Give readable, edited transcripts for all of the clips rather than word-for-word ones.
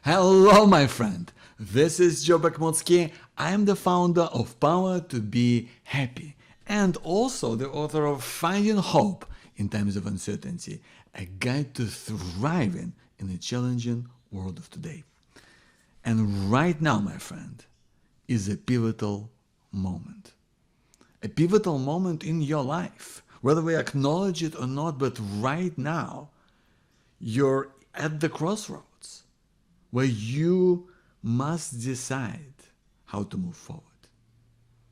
Hello, my friend. This is Joe Bakmotsky. I am the founder of Power to Be Happy and also the author of Finding Hope in Times of Uncertainty, a guide to thriving in a challenging world of today. And right now, my friend, is a pivotal moment. A pivotal moment in your life, whether we acknowledge it or not, but right now, you're at the crossroads where you must decide how to move forward.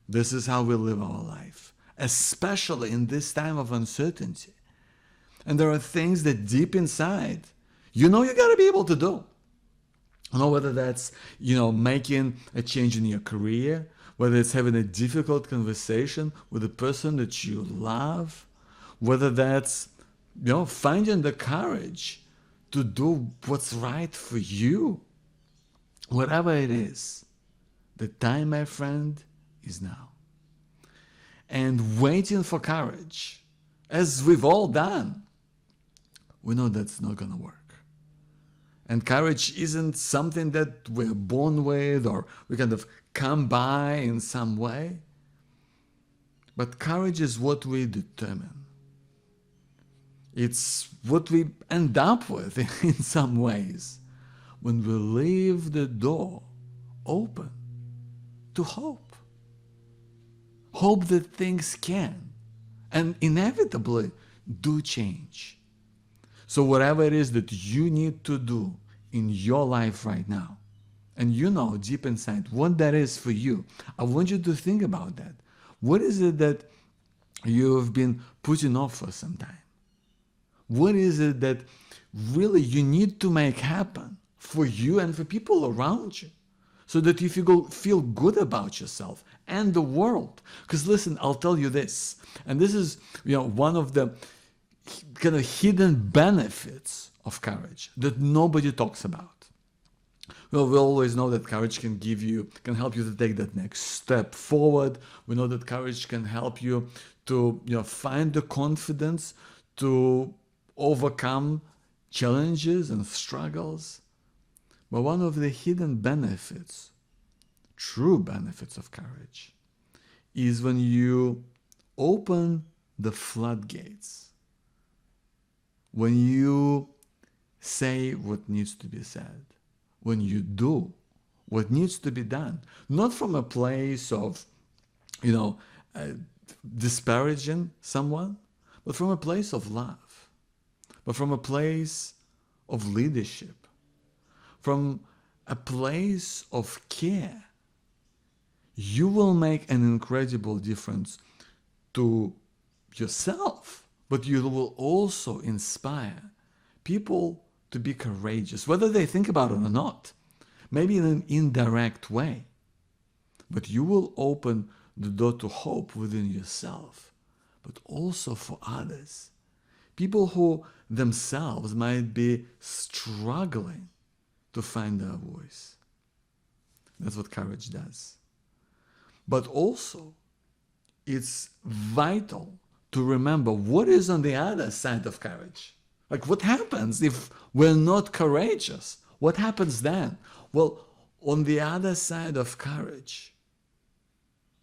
This is how we live our life, especially in this time of uncertainty. And there are things that deep inside, you gotta be able to do. Whether that's, making a change in your career, whether it's having a difficult conversation with a person that you love, whether that's, finding the courage to do what's right for you. Whatever it is, the time, my friend, is now. And waiting for courage, as we've all done, we know that's not gonna work. And courage isn't something that we're born with or we kind of come by in some way. But courage is what we determine. It's what we end up with in some ways when we leave the door open to hope. Hope that things can and inevitably do change. So whatever it is that you need to do in your life right now, and deep inside what that is for you, I want you to think about that. What is it that you've been putting off for some time? What is it that really you need to make happen for you and for people around you so that you feel good about yourself and the world? Because listen, I'll tell you this, and this is one of the kind of hidden benefits of courage that nobody talks about. Well, we always know that courage can help you to take that next step forward. We know that courage can help you to find the confidence to overcome challenges and struggles. But one of the hidden benefits, true benefits of courage, is when you open the floodgates. When you say what needs to be said. When you do what needs to be done. Not from a place of, disparaging someone, but from a place of love. But from a place of leadership, from a place of care, you will make an incredible difference to yourself, but you will also inspire people to be courageous, whether they think about it or not, maybe in an indirect way. But you will open the door to hope within yourself, but also for others. People who themselves might be struggling to find their voice. That's what courage does. But also, it's vital to remember what is on the other side of courage. Like, what happens if we're not courageous? What happens then? Well, on the other side of courage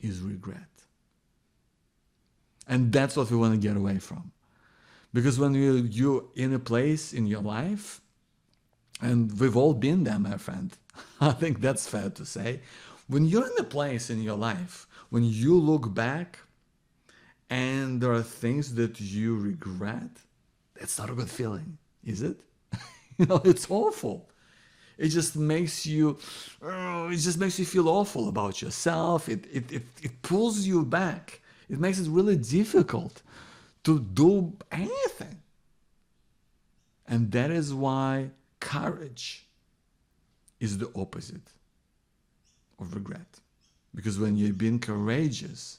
is regret. And that's what we want to get away from. Because when you're in a place in your life, and we've all been there, my friend, I think that's fair to say, when you're in a place in your life, when you look back and there are things that you regret, that's not a good feeling, is it? It's awful. It just makes you feel awful about yourself. It pulls you back. It makes it really difficult to do anything. And that is why courage is the opposite of regret. Because when you're being courageous,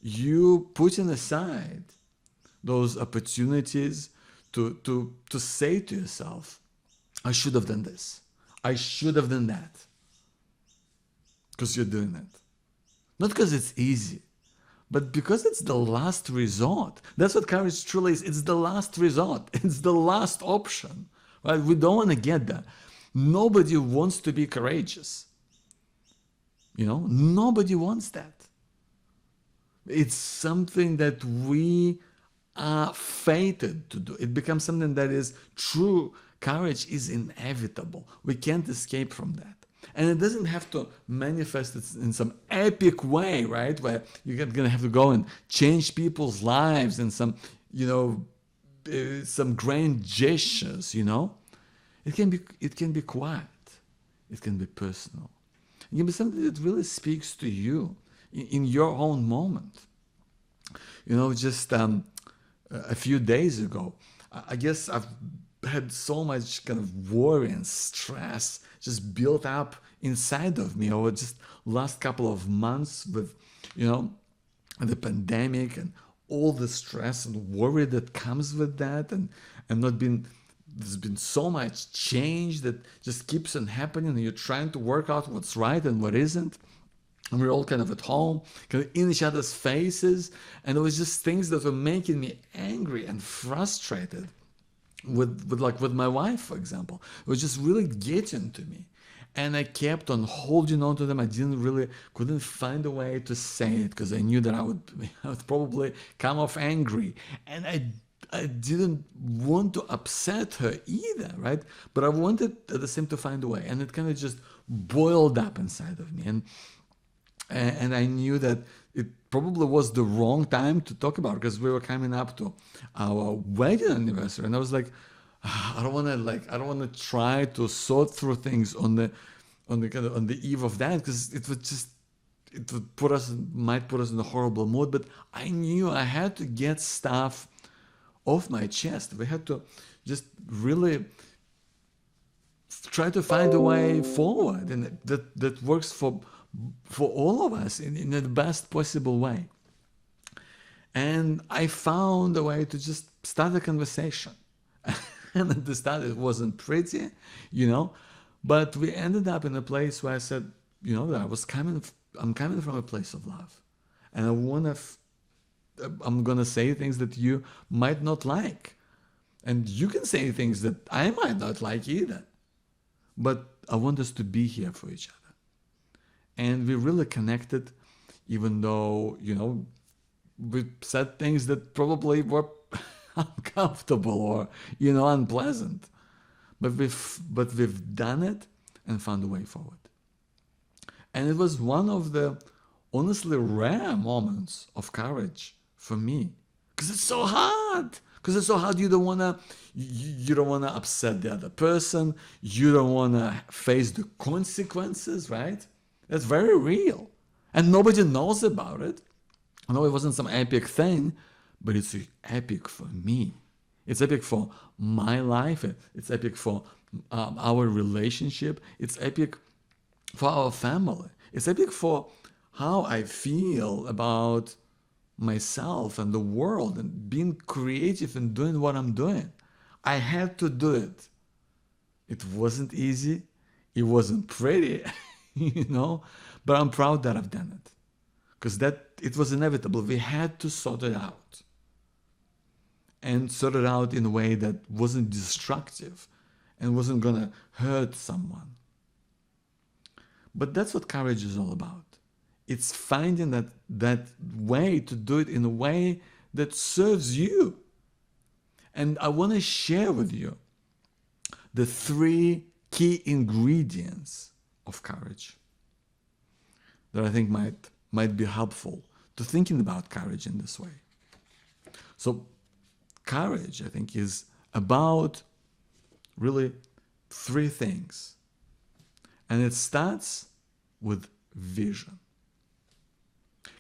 you putting aside those opportunities to say to yourself, I should have done this. I should have done that. Because you're doing it. Not because it's easy, but because it's the last resort. That's what courage truly is. It's the last resort. It's the last option. Right? We don't want to get there. Nobody wants to be courageous. Nobody wants that. It's something that we are fated to do. It becomes something that is true. Courage is inevitable. We can't escape from that. And it doesn't have to manifest in some epic way, right? Where you're going to have to go and change people's lives in some, some grand gestures, It can be quiet. It can be personal. It can be something that really speaks to you in your own moment. Just a few days ago, I guess I've had so much kind of worry and stress just built up inside of me over just last couple of months with, the pandemic and all the stress and worry that comes with that, and there's been so much change that just keeps on happening, and you're trying to work out what's right and what isn't. And we're all kind of at home, kind of in each other's faces, and it was just things that were making me angry and frustrated with my wife, for example. It was just really getting to me. And I kept on holding on to them. I couldn't find a way to say it because I knew that I would probably come off angry. And I didn't want to upset her either, right? But I wanted at the same time to find a way. And it kind of just boiled up inside of me. And I knew that it probably was the wrong time to talk about it because we were coming up to our wedding anniversary. And I was like, I don't want to try to sort through things on the eve of that, because it would might put us in a horrible mood. But I knew I had to get stuff off my chest. We had to just really try to find a way forward, and that works for all of us in the best possible way. And I found a way to just start a conversation. And at the start it wasn't pretty, but we ended up in a place where I said, that I'm coming from a place of love, and I'm gonna say things that you might not like, and you can say things that I might not like either, but I want us to be here for each other. And we really connected, even though, we said things that probably were uncomfortable or, unpleasant. But we've done it and found a way forward. And it was one of the honestly rare moments of courage for me. Because it's so hard. You don't wanna upset the other person. You don't wanna face the consequences, right? That's very real. And nobody knows about it. I know it wasn't some epic thing, but it's epic for me. It's epic for my life. It's epic for our relationship. It's epic for our family. It's epic for how I feel about myself and the world and being creative and doing what I'm doing. I had to do it. It wasn't easy. It wasn't pretty, but I'm proud that I've done it. Because it was inevitable. We had to sort it out. And sort it out in a way that wasn't destructive and wasn't going to hurt someone. But that's what courage is all about. It's finding that way to do it in a way that serves you. And I want to share with you the 3 key ingredients of courage that I think might be helpful to thinking about courage in this way. So courage, I think, is about really 3 things. And it starts with vision.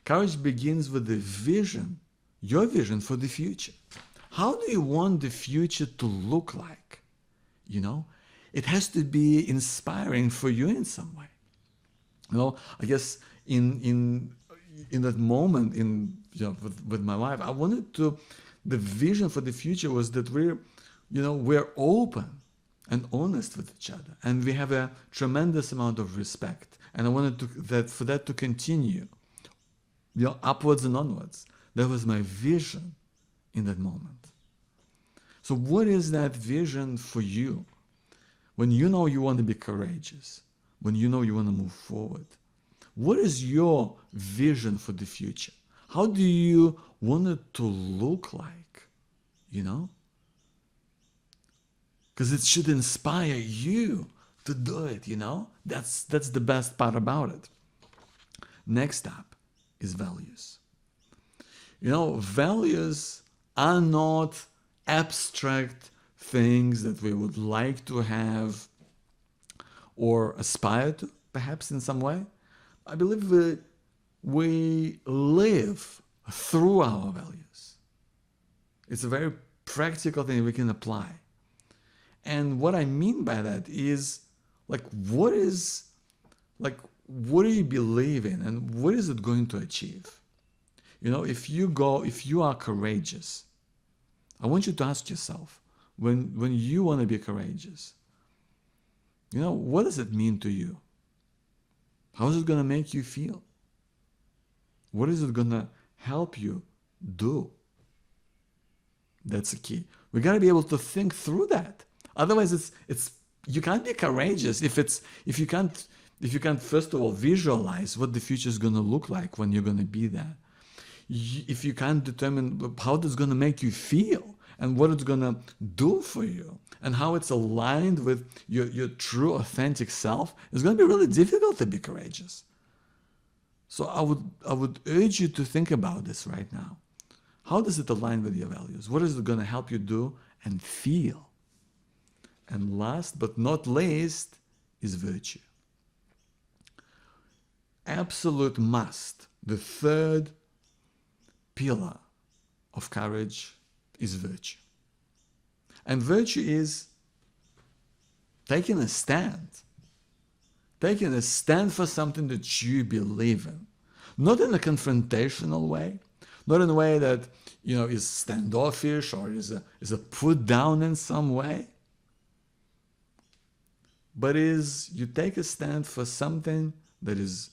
Courage begins with the vision, your vision for the future. How do you want the future to look like? It has to be inspiring for you in some way. I guess in that moment with my wife, I wanted to. The vision for the future was that we're open and honest with each other, and we have a tremendous amount of respect. And I wanted for that to continue, upwards and onwards. That was my vision in that moment. So what is that vision for you? when you know you want to be courageous, when you know you want to move forward, what is your vision for the future? How do you want it to look like? You know? Because it should inspire you to do it, you know? That's the best part about it. Next up is values. You know, values are not abstract things that we would like to have or aspire to, perhaps in some way. I believe we live through our values. It's a very practical thing we can apply. And what I mean by that is, what do you believe in and what is it going to achieve? You know, if you are courageous, I want you to ask yourself, when you want to be courageous, you know, what does it mean to you? How is it going to make you feel? What is it going to help you do? That's the key. We got to be able to think through that. Otherwise, it's you can't be courageous if you can't first of all visualize what the future is going to look like when you're going to be there. If you can't determine how it's going to make you feel and what it's going to do for you and how it's aligned with your true authentic self, it's going to be really difficult to be courageous. So I would urge you to think about this right now. How does it align with your values? What is it going to help you do and feel? And last but not least is virtue. Absolute must. The third pillar of courage is virtue. And virtue is taking a stand. Taking a stand for something that you believe in. Not in a confrontational way, not in a way that, you know, is standoffish or is a put down in some way, but is you take a stand for something that is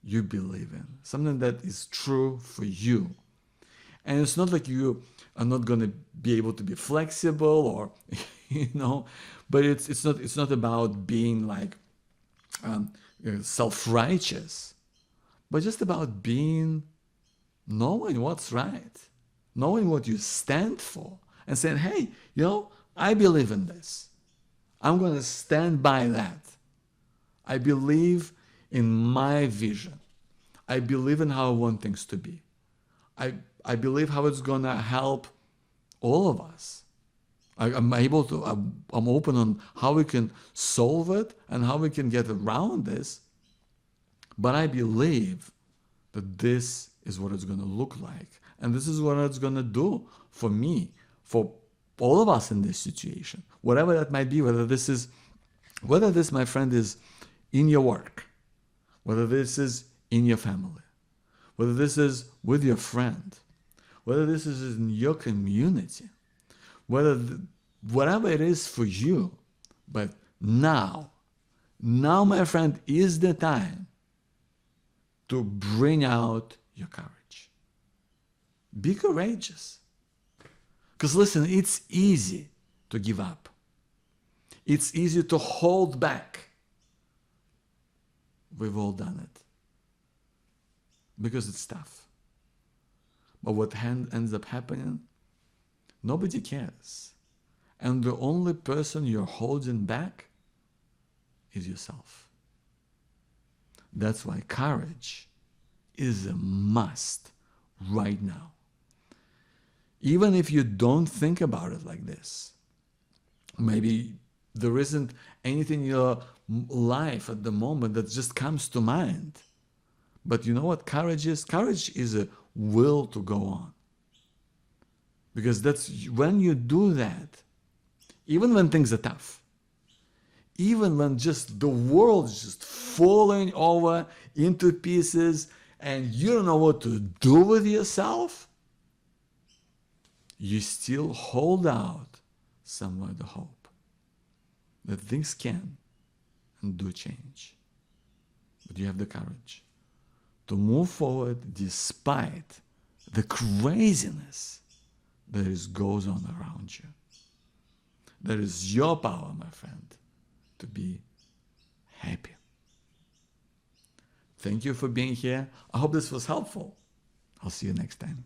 you believe in, something that is true for you. And it's not like you are not going to be able to be flexible or, you know, but it's not about being like self-righteous, but just about knowing what's right, knowing what you stand for, and saying, hey, you know, I believe in this. I'm going to stand by that. I believe in my vision. I believe in how I want things to be. I believe how it's going to help all of us. I'm open on how we can solve it and how we can get around this. But I believe that this is what it's going to look like. And this is what it's going to do for me, for all of us in this situation, whatever that might be, whether this, my friend, is in your work, whether this is in your family, whether this is with your friend, whether this is in your community, whatever it is for you. But now, my friend, is the time to bring out your courage. Be courageous. Because listen, it's easy to give up. It's easy to hold back. We've all done it. Because it's tough. But what ends up happening, nobody cares. And the only person you're holding back is yourself. That's why courage is a must right now. Even if you don't think about it like this, maybe there isn't anything in your life at the moment that just comes to mind. But you know what courage is? Courage is a will to go on. Because that's when you do that, even when things are tough, even when just the world is just falling over into pieces and you don't know what to do with yourself, you still hold out somewhere the hope that things can and do change. But you have the courage to move forward despite the craziness that goes on around you. That is your power, my friend. to be happy. Thank you for being here. I hope this was helpful. I'll see you next time.